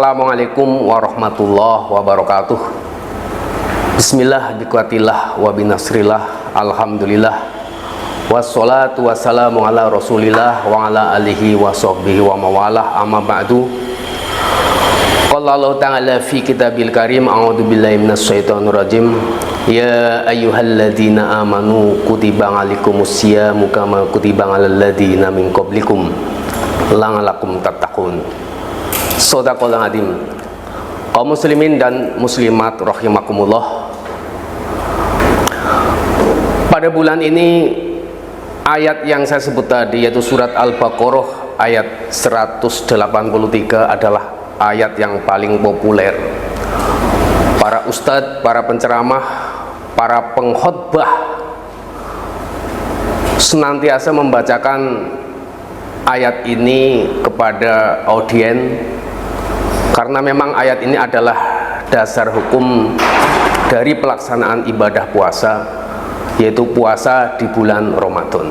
Assalamualaikum warahmatullahi wabarakatuh. Bismillah biquatillah wa binasrillah. Alhamdulillah. Wassalatu wassalamu ala rasulillah wa ala alihi wa sahbihi wa mawalah. Amma ba'du. Qala Allah ta'ala fi kitabil karim. A'udzu billahi minasyaitonir rajim. Ya ayyuhalladzina amanu kutiba alaikumusyiyamu kama kutiba alal ladzina min qablikum la'allakum tattaqun. Shadaqallahul adzim. Kaum muslimin dan muslimat rahimakumullah. Pada bulan ini ayat yang saya sebut tadi, yaitu surat Al-Baqarah ayat 183, adalah ayat yang paling populer. Para ustadz, para penceramah, para pengkhotbah senantiasa membacakan ayat ini kepada audiens, karena memang ayat ini adalah dasar hukum dari pelaksanaan ibadah puasa, yaitu puasa di bulan Ramadan.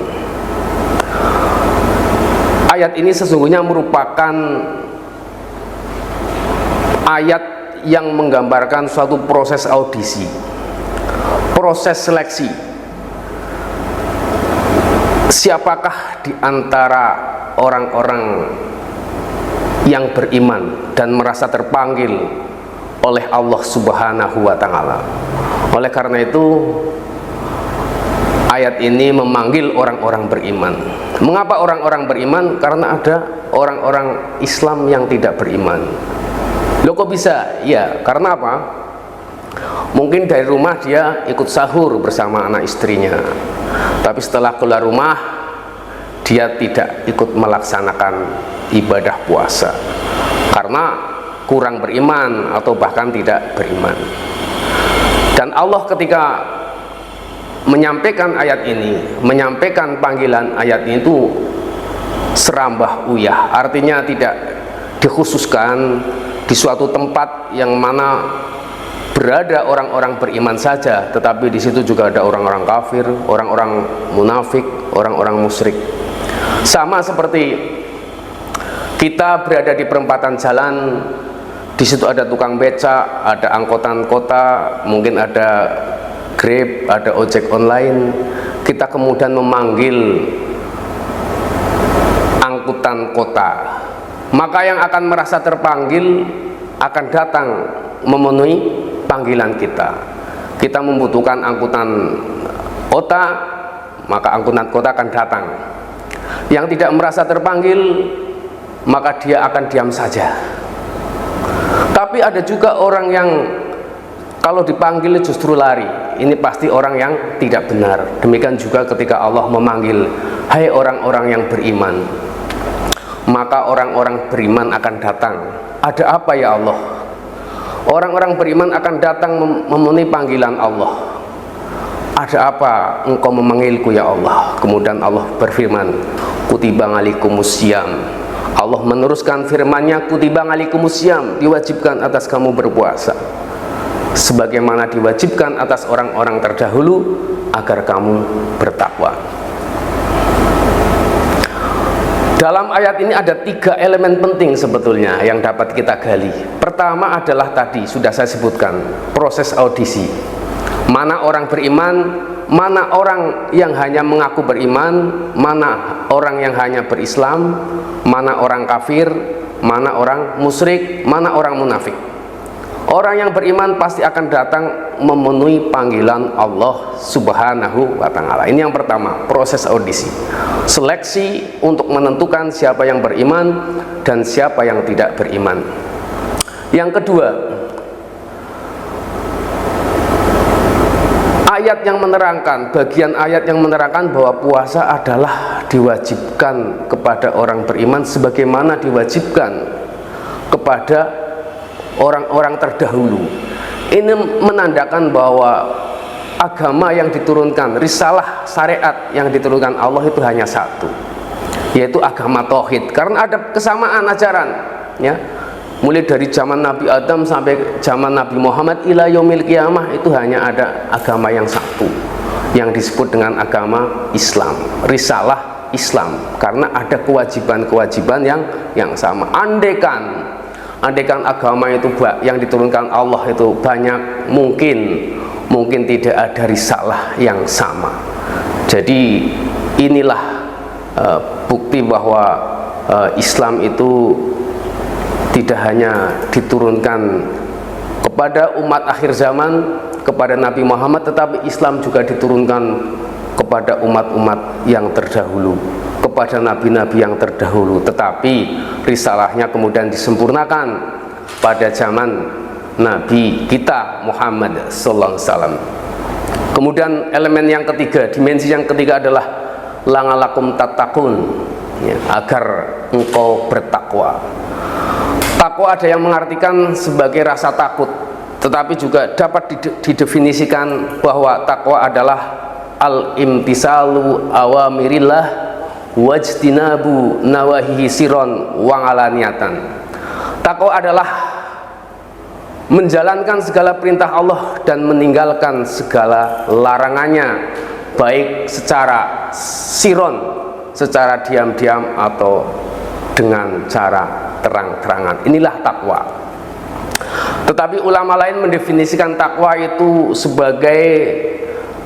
Ayat ini sesungguhnya merupakan ayat yang menggambarkan suatu proses audisi, proses seleksi. Siapakah di antara orang-orang yang beriman dan merasa terpanggil oleh Allah Subhanahu wa Ta'ala. Oleh karena itu, ayat ini memanggil orang-orang beriman. Mengapa orang-orang beriman? Karena ada orang-orang Islam yang tidak beriman. Loh, kok bisa? Ya, karena apa? Mungkin dari rumah dia ikut sahur bersama anak istrinya, tapi setelah keluar rumah dia tidak ikut melaksanakan ibadah puasa karena kurang beriman atau bahkan tidak beriman. Dan Allah ketika menyampaikan ayat ini, menyampaikan panggilan ayat ini itu serambah uyah, artinya tidak dikhususkan di suatu tempat yang mana berada orang-orang beriman saja, tetapi di situ juga ada orang-orang kafir, orang-orang munafik, orang-orang musyrik. Sama seperti kita berada di perempatan jalan, di situ ada tukang beca, ada angkutan kota, mungkin ada Grab, ada ojek online. Kita kemudian memanggil angkutan kota, maka yang akan merasa terpanggil akan datang memenuhi panggilan kita. Kita membutuhkan angkutan kota, maka angkutan kota akan datang. Yang tidak merasa terpanggil, maka dia akan diam saja. Tapi ada juga orang yang kalau dipanggil justru lari. Ini pasti orang yang tidak benar. Demikian juga ketika Allah memanggil, hai orang-orang yang beriman, maka orang-orang beriman akan datang. Ada apa ya Allah? Orang-orang beriman akan datang memenuhi panggilan Allah. Ada apa engkau memanggilku ya Allah? Kemudian Allah berfirman, kutiba alaikumusiyam. Allah meneruskan firman-Nya, kutiba alaikumusiyam, diwajibkan atas kamu berpuasa sebagaimana diwajibkan atas orang-orang terdahulu agar kamu bertakwa. Dalam ayat ini ada 3 elemen penting sebetulnya yang dapat kita gali. Pertama adalah tadi sudah saya sebutkan, proses audisi. Mana orang beriman, mana orang yang hanya mengaku beriman, mana orang yang hanya berislam, mana orang kafir, mana orang musyrik, mana orang munafik. Orang yang beriman pasti akan datang memenuhi panggilan Allah Subhanahu wa Ta'ala. Ini yang pertama, proses audisi, seleksi untuk menentukan siapa yang beriman dan siapa yang tidak beriman. Yang kedua, ayat yang menerangkan, bagian ayat yang menerangkan bahwa puasa adalah diwajibkan kepada orang beriman sebagaimana diwajibkan kepada orang-orang terdahulu. Ini menandakan bahwa agama yang diturunkan, risalah syariat yang diturunkan Allah itu hanya satu, yaitu agama tauhid. Karena ada kesamaan ajaran, ya. Mulai dari zaman Nabi Adam sampai zaman Nabi Muhammad ila yaumil qiyamah, itu hanya ada agama yang satu yang disebut dengan agama Islam, risalah Islam, karena ada kewajiban-kewajiban yang sama. Andaikan andaikan agama itu yang diturunkan Allah itu banyak, mungkin tidak ada risalah yang sama. Jadi inilah bukti bahwa Islam itu tidak hanya diturunkan kepada umat akhir zaman, kepada Nabi Muhammad, tetapi Islam juga diturunkan kepada umat-umat yang terdahulu, kepada nabi-nabi yang terdahulu, tetapi risalahnya kemudian disempurnakan pada zaman Nabi kita Muhammad sallallahu alaihi wasallam. Kemudian elemen yang ketiga, dimensi yang ketiga adalah la'allakum tattaqun, ya, agar engkau bertakwa. Takwa ada yang mengartikan sebagai rasa takut, tetapi juga dapat didefinisikan bahwa takwa adalah al-imtisalu awamirillah wajtinabu nawahihi siron wangalaniyatan. Takwa adalah menjalankan segala perintah Allah dan meninggalkan segala larangannya, baik secara siron, secara diam-diam, atau dengan cara terang-terangan. Inilah takwa. Tetapi ulama lain mendefinisikan takwa itu sebagai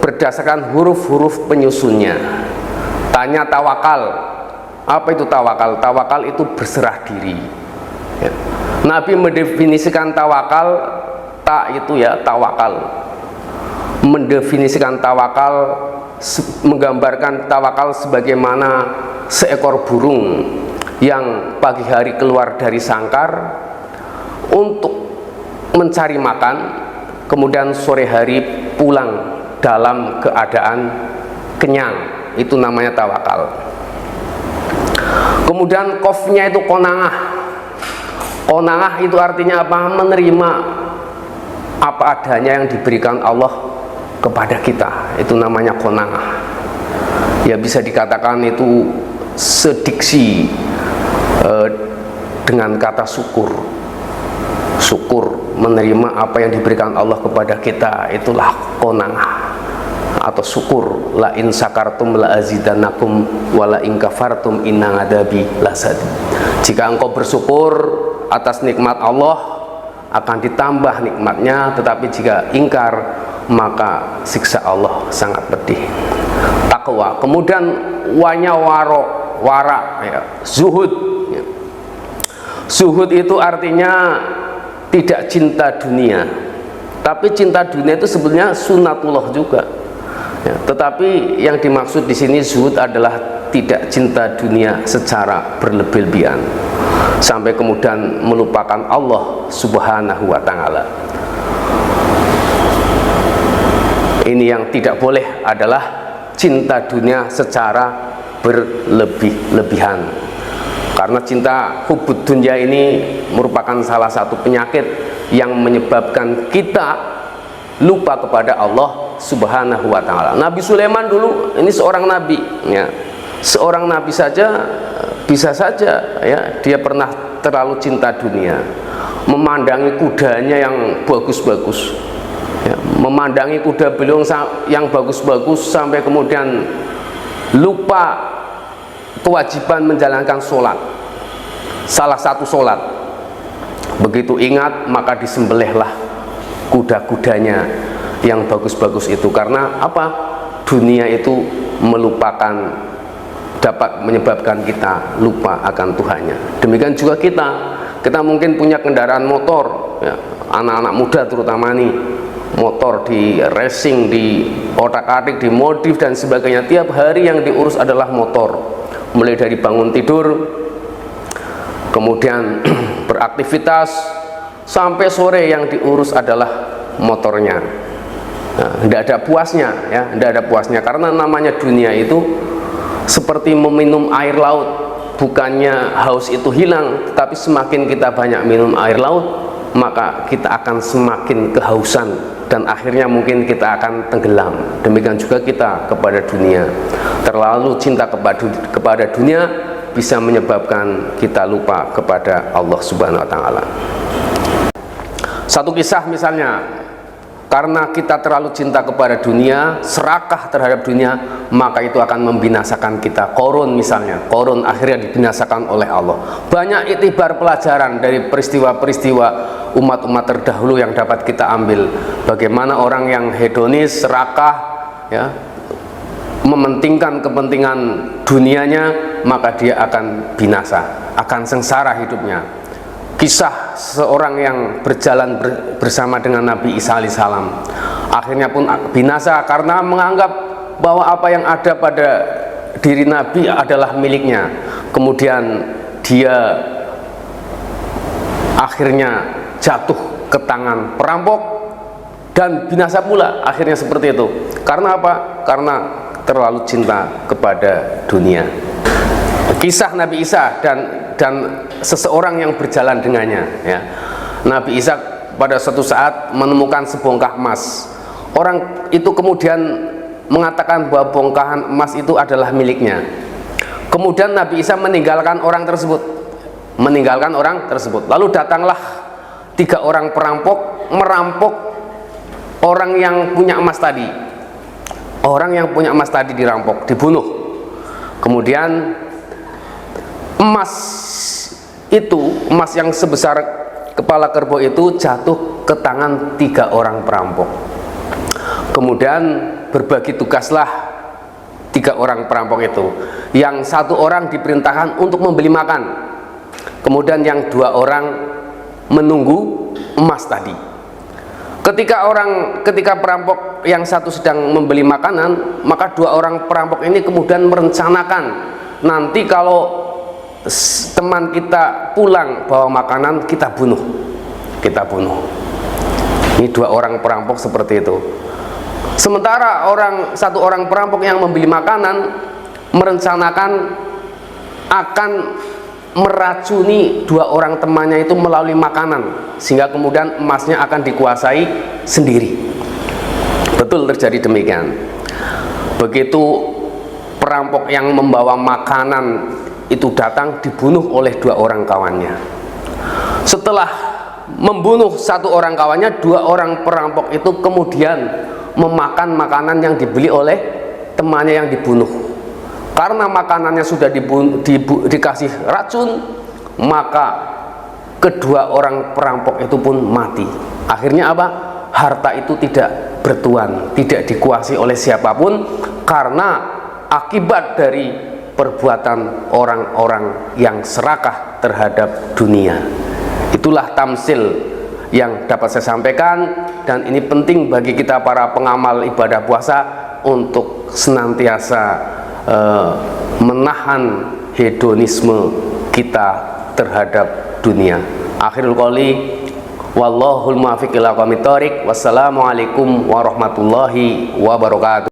berdasarkan huruf-huruf penyusunnya. Tanya tawakal, apa itu tawakal? Tawakal itu berserah diri, ya. Nabi mendefinisikan tawakal, tak itu ya tawakal, mendefinisikan tawakal, menggambarkan tawakal sebagaimana seekor burung yang pagi hari keluar dari sangkar untuk mencari makan, kemudian sore hari pulang dalam keadaan kenyang. Itu namanya tawakal. Kemudian qofnya itu konangah. Konangah itu artinya apa? Menerima apa adanya yang diberikan Allah kepada kita. Itu namanya konangah. Ya, bisa dikatakan itu sediksi dengan kata syukur. Syukur, menerima apa yang diberikan Allah kepada kita, itulah qanaah atau syukur. La in sakartum la azidannakum wa la in kafartum inna adabi lasad. Jika engkau bersyukur atas nikmat Allah, akan ditambah nikmatnya, tetapi jika ingkar, maka siksa Allah sangat pedih. Takwa. Kemudian wara, ya, zuhud, ya. Zuhud itu artinya tidak cinta dunia, tapi cinta dunia itu sebenarnya sunatullah juga, ya. Tetapi yang dimaksud di sini zuhud adalah tidak cinta dunia secara berlebih-lebihan sampai kemudian melupakan Allah Subhanahu wa ta'ala. Ini yang tidak boleh adalah cinta dunia secara berlebih-lebihan, karena cinta hubud dunia ini merupakan salah satu penyakit yang menyebabkan kita lupa kepada Allah Subhanahu wa ta'ala. Nabi Sulaiman dulu ini seorang nabi, ya. Seorang nabi saja bisa saja, ya, dia pernah terlalu cinta dunia, memandangi kudanya yang bagus-bagus, ya, memandangi kuda beliau yang bagus-bagus sampai kemudian lupa kewajiban menjalankan sholat, salah satu sholat. Begitu ingat, maka disembelihlah kuda-kudanya yang bagus-bagus itu. Karena apa? Dunia itu dapat menyebabkan kita lupa akan Tuhannya. Demikian juga kita mungkin punya kendaraan motor, ya, anak-anak muda terutama nih, motor di racing, di otak-atik, di modif dan sebagainya. Tiap hari yang diurus adalah motor, mulai dari bangun tidur, kemudian beraktivitas, sampai sore yang diurus adalah motornya. Nah, tidak ada puasnya, ya, tidak ada puasnya, karena namanya dunia itu seperti meminum air laut. Bukannya haus itu hilang, tetapi semakin kita banyak minum air laut, maka kita akan semakin kehausan dan akhirnya mungkin kita akan tenggelam. Demikian juga kita kepada dunia. Terlalu cinta kepada dunia bisa menyebabkan kita lupa kepada Allah Subhanahu wa ta'ala. Satu kisah misalnya, Karena kita terlalu cinta kepada dunia, serakah terhadap dunia, maka itu akan membinasakan kita. Qarun misalnya, Qarun akhirnya dibinasakan oleh Allah. Banyak iktibar pelajaran dari peristiwa-peristiwa umat-umat terdahulu yang dapat kita ambil. Bagaimana orang yang hedonis, serakah, ya, mementingkan kepentingan dunianya, maka dia akan binasa, akan sengsara hidupnya. Kisah seorang yang berjalan bersama dengan Nabi Isa alaihissalam, akhirnya pun binasa karena menganggap bahwa apa yang ada pada diri Nabi adalah miliknya. Kemudian dia akhirnya jatuh ke tangan perampok dan binasa pula akhirnya seperti itu. Karena apa? Karena terlalu cinta kepada dunia. Kisah Nabi Isa dan seseorang yang berjalan dengannya, ya. Nabi Isa pada suatu saat menemukan sebongkah emas. Orang itu kemudian mengatakan bahwa bongkahan emas itu adalah miliknya. Kemudian Nabi Isa meninggalkan orang tersebut. Lalu datanglah 3 orang perampok merampok orang yang punya emas tadi. Orang yang punya emas tadi dirampok, dibunuh. Kemudian emas yang sebesar kepala kerbau itu jatuh ke tangan 3 orang perampok. Kemudian berbagi tugaslah 3 orang perampok itu. Yang 1 orang diperintahkan untuk membeli makan, kemudian yang 2 orang menunggu emas tadi. Ketika perampok yang 1 sedang membeli makanan, maka 2 orang perampok ini kemudian merencanakan, nanti kalau teman kita pulang bawa makanan, kita bunuh. Ini 2 orang perampok seperti itu. Sementara 1 orang perampok yang membeli makanan merencanakan akan meracuni 2 orang temannya itu melalui makanan, sehingga kemudian emasnya akan dikuasai sendiri. Betul terjadi demikian. Begitu perampok yang membawa makanan itu datang, dibunuh oleh 2 orang kawannya. Setelah membunuh 1 orang kawannya, 2 orang perampok itu kemudian memakan makanan yang dibeli oleh temannya yang dibunuh. Karena makanannya sudah dikasih racun, maka kedua orang perampok itu pun mati. Akhirnya apa? Harta itu tidak bertuan, tidak dikuasai oleh siapapun, karena akibat dari perbuatan orang-orang yang serakah terhadap dunia. Itulah tamsil yang dapat saya sampaikan, dan ini penting bagi kita para pengamal ibadah puasa untuk senantiasa menahan hedonisme kita terhadap dunia. Akhirul qouli wallahul muwaffiq ila aqwamit thoriq. Wassalamualaikum warahmatullahi wabarakatuh.